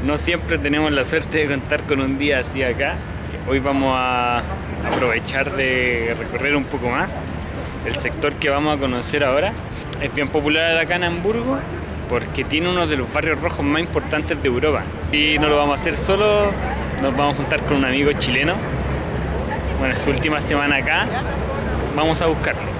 No siempre tenemos la suerte de contar con un día así acá. Hoy vamos a aprovechar de recorrer un poco más. El sector que vamos a conocer ahora es bien popular acá en Hamburgo porque tiene uno de los barrios rojos más importantes de Europa. Y no lo vamos a hacer solo, nos vamos a juntar con un amigo chileno. Bueno, es su última semana acá, vamos a buscarlo.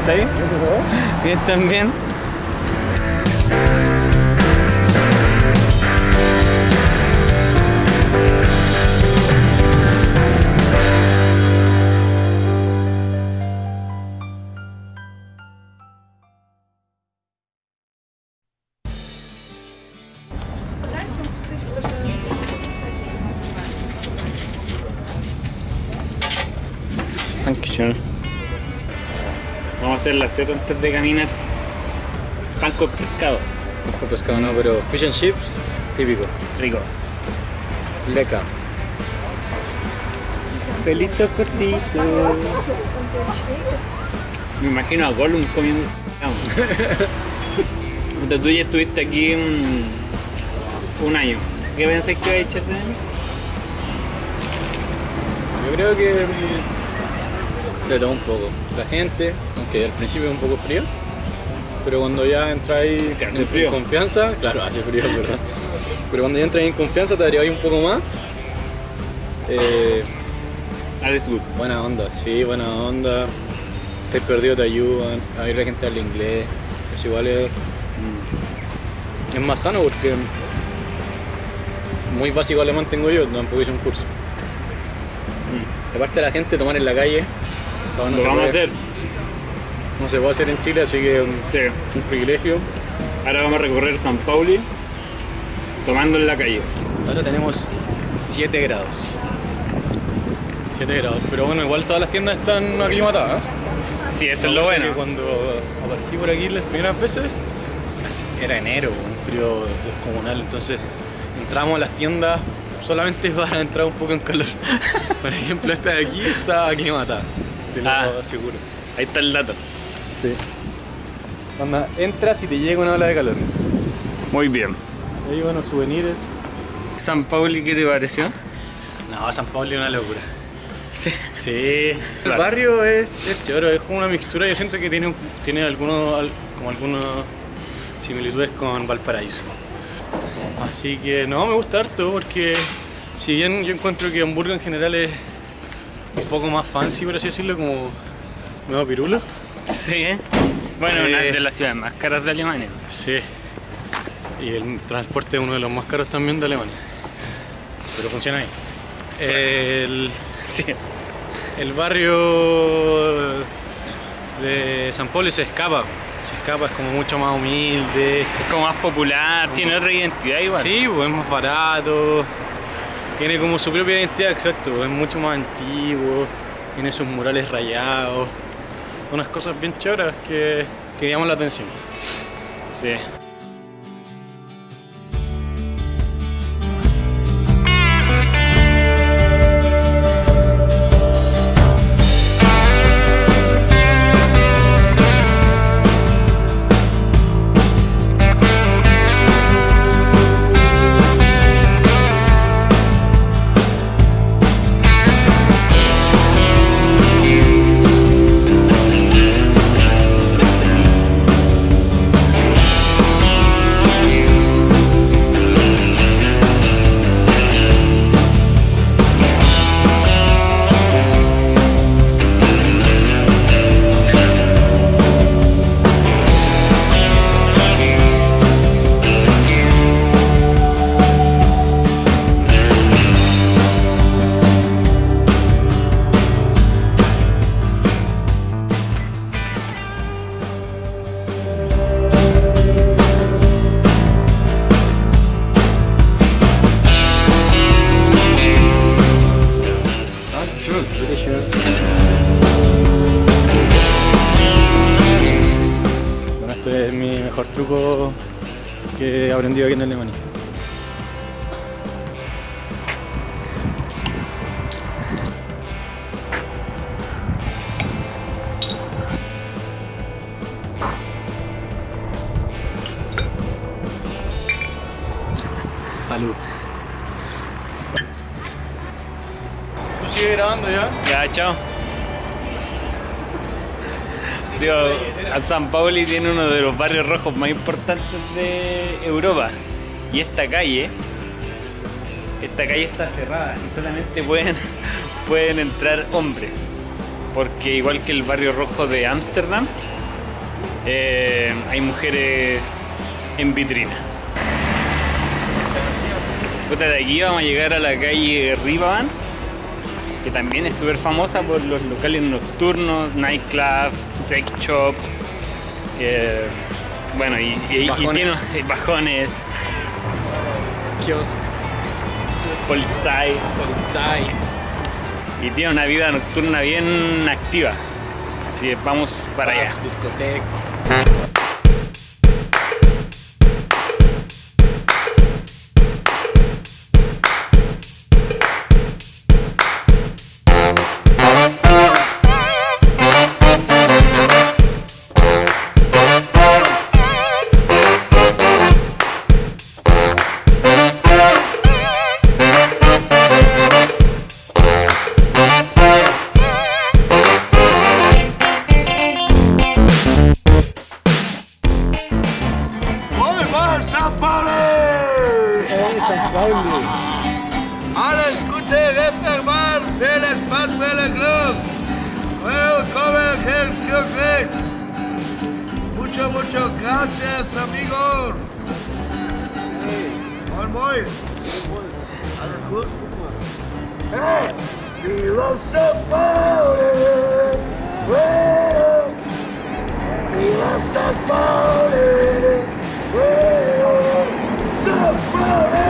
¿Está bien? Bien también. Dankeschön. Vamos a hacer la seta antes de caminar. Pan con pescado. Con pescado no, pero fish and chips, típico. Rico. Leca. Pelito cortito. Me imagino a Gollum comiendo. Tú ya estuviste aquí un año. ¿Qué pensáis que va a echar de menos? Yo creo que de todo un poco. La gente, aunque al principio es un poco frío, pero cuando ya entráis en confianza, claro, hace frío, ¿verdad? Pero cuando ya entras en confianza te deriváis un poco más. Alles good. Buena onda, sí, buena onda. Estás perdido, te ayudan. A ver, la gente habla inglés. Eso igual es más sano porque muy básico alemán tengo yo, tampoco hice un curso. Aparte de la gente tomar en la calle. Lo vamos a hacer. No se puede hacer en Chile, así que sí, un privilegio. Ahora vamos a recorrer San Pauli tomando en la calle. Ahora tenemos 7 grados. 7 grados, pero bueno, igual todas las tiendas están aclimatadas. Sí, eso es lo bueno. Cuando aparecí por aquí las primeras veces, era enero, un frío descomunal, entonces entramos a las tiendas solamente para entrar un poco en calor. Por ejemplo, esta de aquí está aclimatada, te lo aseguro. Ahí está el dato. Sí. Cuando entras y te llega una ola de calor. Muy bien. Ahí van los souvenirs. ¿San Pauli qué te pareció? No, San Pauli es una locura. Sí. Sí. El barrio es choro, es como una mixtura. Yo siento que tiene algunas similitudes con Valparaíso. Así que no, me gusta harto porque si bien yo encuentro que Hamburgo en general es un poco más fancy, por así decirlo, como nuevo pirulo. Sí. Bueno, una de las ciudades más caras de Alemania. Sí. Y el transporte es uno de los más caros también de Alemania. Pero funciona ahí. Sí. El barrio de San Pauli se escapa, es como mucho más humilde. Es como más popular, tiene otra identidad igual. Sí, pues es más barato, tiene como su propia identidad, exacto, es mucho más antiguo, tiene sus murales rayados, unas cosas bien choras que llaman la atención. Sí. Salud. Bueno, este es mi mejor truco que he aprendido aquí en Alemania. Salud. ¿Tú sigues grabando ya? Ya, chao. Sí, a San Pauli tiene uno de los barrios rojos más importantes de Europa. Y esta calle está cerrada y solamente pueden entrar hombres. Porque igual que el barrio rojo de Ámsterdam, hay mujeres en vitrina. De aquí vamos a llegar a la calle Ribaban, que también es súper famosa por los locales nocturnos, nightclub, sex shop, bueno, y tiene bajones, Kiosk. Polizei, y tiene una vida nocturna bien activa. Así que vamos para allá. Discoteca. Alles Gute, Refermat, Fehler, Spaß, Fehler, Glück. Willkommen, Herr Jürgen. Muchas gracias, amigos. Moin, moin. Alles gut? Hey, viva São Paulo! Viva São Paulo! São Paulo!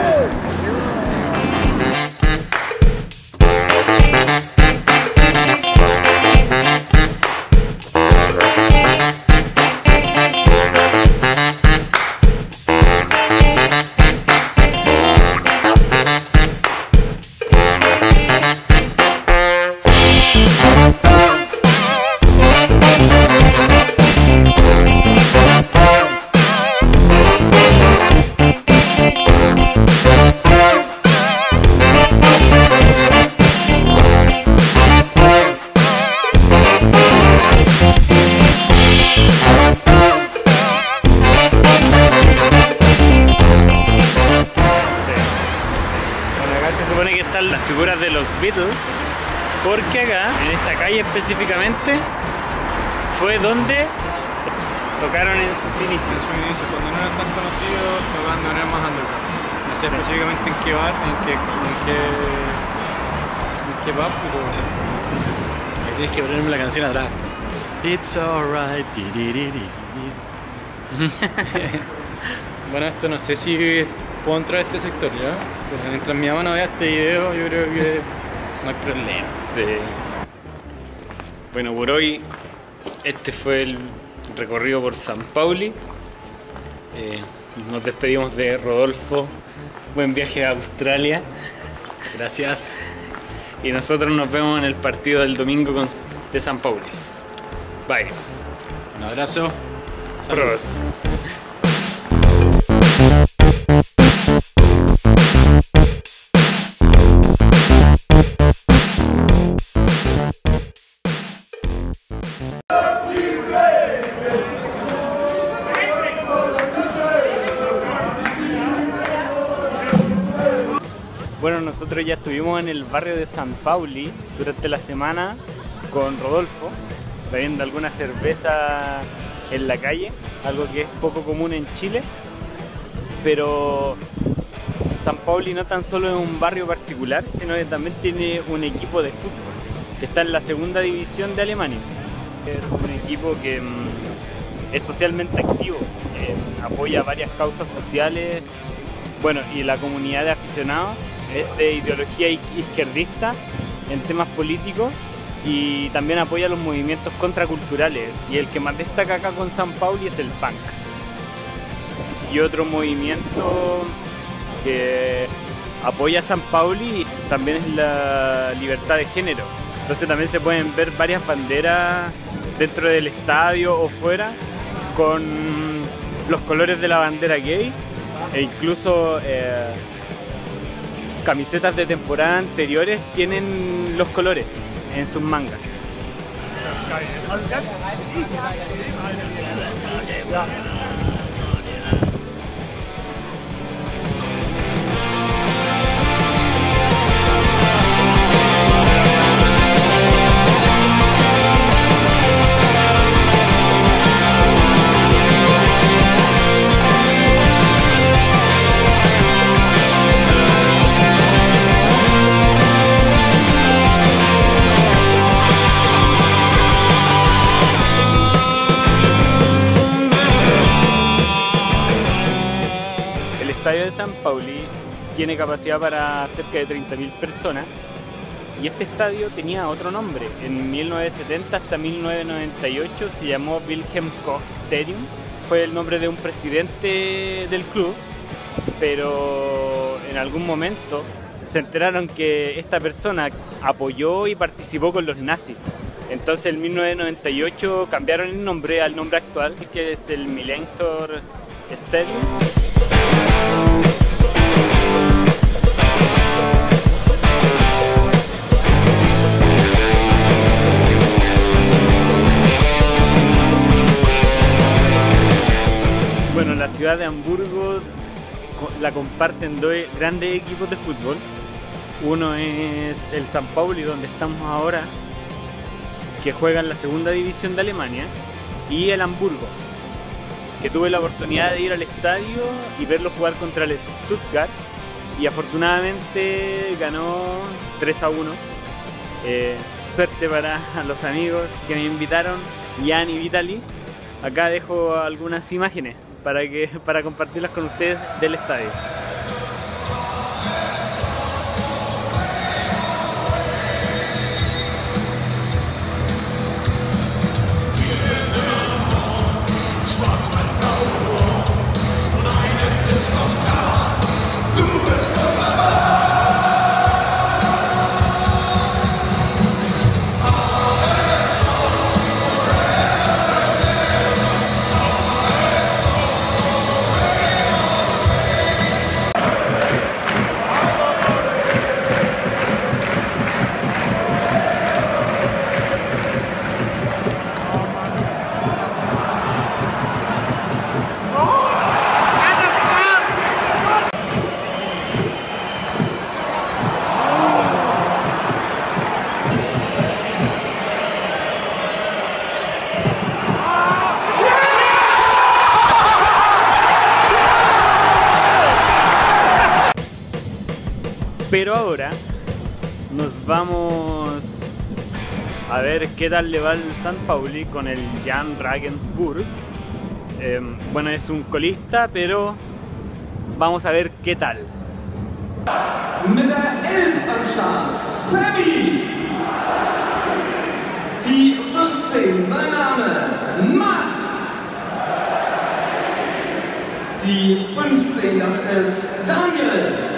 Las figuras de los Beatles, porque acá, en esta calle específicamente, fue donde tocaron en sus inicios. Cuando no eran tan conocidos, tocaban de manera más underground. No sé específicamente en qué bar, en qué pub, pero tienes que ponerme la canción atrás. It's alright. Bueno, esto no sé si puedo entrar a este sector, ¿ya? Pero mientras mi mamá no vea este video, yo creo que no hay problema. Sí. Bueno, por hoy este fue el recorrido por San Pauli. Nos despedimos de Rodolfo. Buen viaje a Australia. Gracias. Y nosotros nos vemos en el partido del domingo de San Pauli. Bye. Un abrazo. Prost. Bueno, nosotros ya estuvimos en el barrio de San Pauli durante la semana con Rodolfo, bebiendo alguna cerveza en la calle, algo que es poco común en Chile. Pero San Pauli no tan solo es un barrio particular, sino que también tiene un equipo de fútbol que está en la segunda división de Alemania. Es un equipo que es socialmente activo, apoya varias causas sociales, bueno, y la comunidad de aficionados es de ideología izquierdista en temas políticos y también apoya los movimientos contraculturales, y el que más destaca acá con San Pauli es el punk. Y otro movimiento que apoya a San Pauli también es la libertad de género. Entonces también se pueden ver varias banderas dentro del estadio o fuera con los colores de la bandera gay, e incluso camisetas de temporadas anteriores tienen los colores en sus mangas. El estadio de San Pauli tiene capacidad para cerca de 30.000 personas, y este estadio tenía otro nombre. En 1970 hasta 1998 se llamó Wilhelm Koch Stadium. Fue el nombre de un presidente del club, pero en algún momento se enteraron que esta persona apoyó y participó con los nazis. Entonces en 1998 cambiaron el nombre al nombre actual, que es el Millentor Stadium. Bueno, la ciudad de Hamburgo la comparten dos grandes equipos de fútbol. Uno es el San Pauli, donde estamos ahora, que juega en la segunda división de Alemania, y el Hamburgo, que tuve la oportunidad de ir al estadio y verlo jugar contra el Stuttgart, y afortunadamente ganó 3-1. Suerte para los amigos que me invitaron, Jan y Vitaly. Acá dejo algunas imágenes para compartirlas con ustedes del estadio. Pero ahora nos vamos a ver qué tal le va al San Pauli con el Jan Regensburg. Bueno, es un colista, pero vamos a ver qué tal. Mit der 11 am Start, Sammy. Die 14, sein Name, Max. Die 15, das ist Daniel.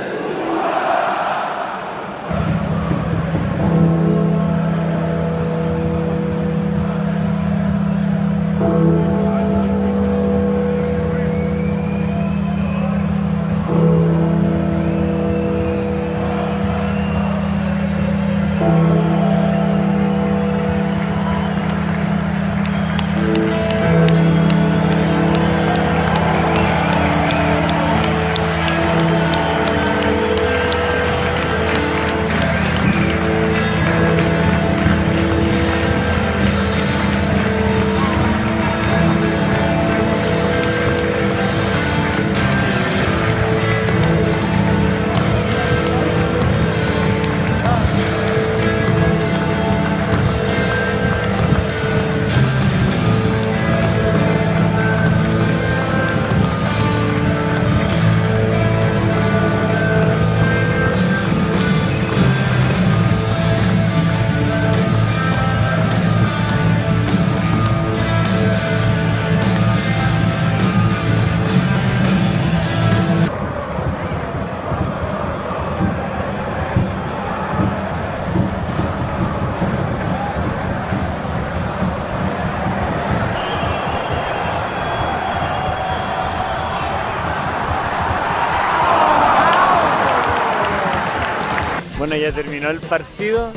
Bueno, ya terminó el partido,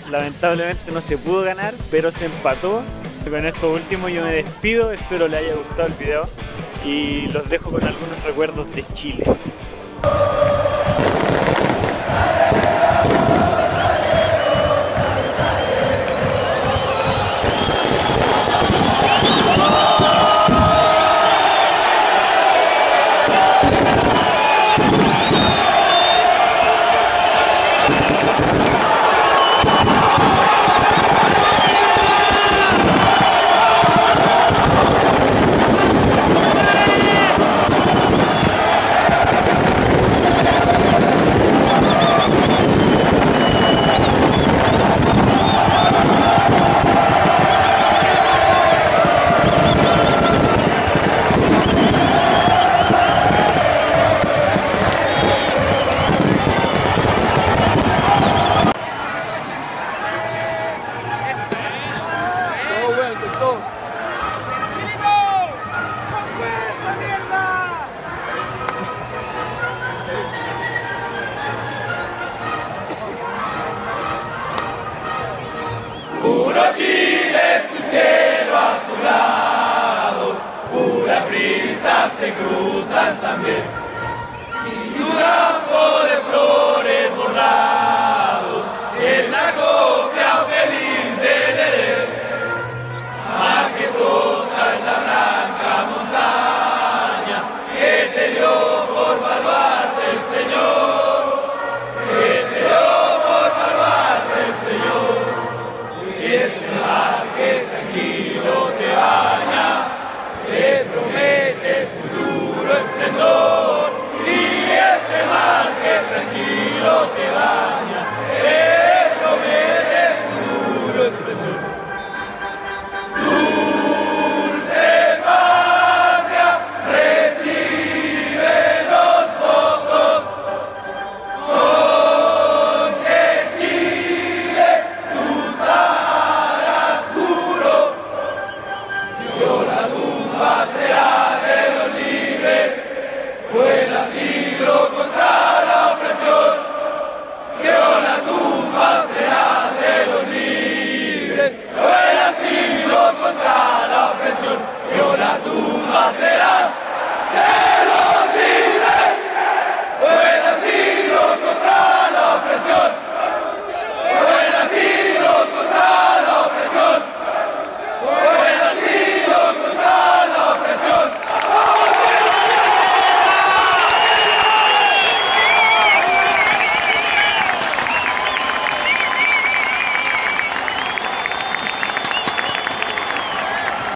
lamentablemente no se pudo ganar, pero se empató. Con esto último yo me despido, espero les haya gustado el video y los dejo con algunos recuerdos de Chile. Puro Chile, tu cielo azulado, puras brisas te cruzan también.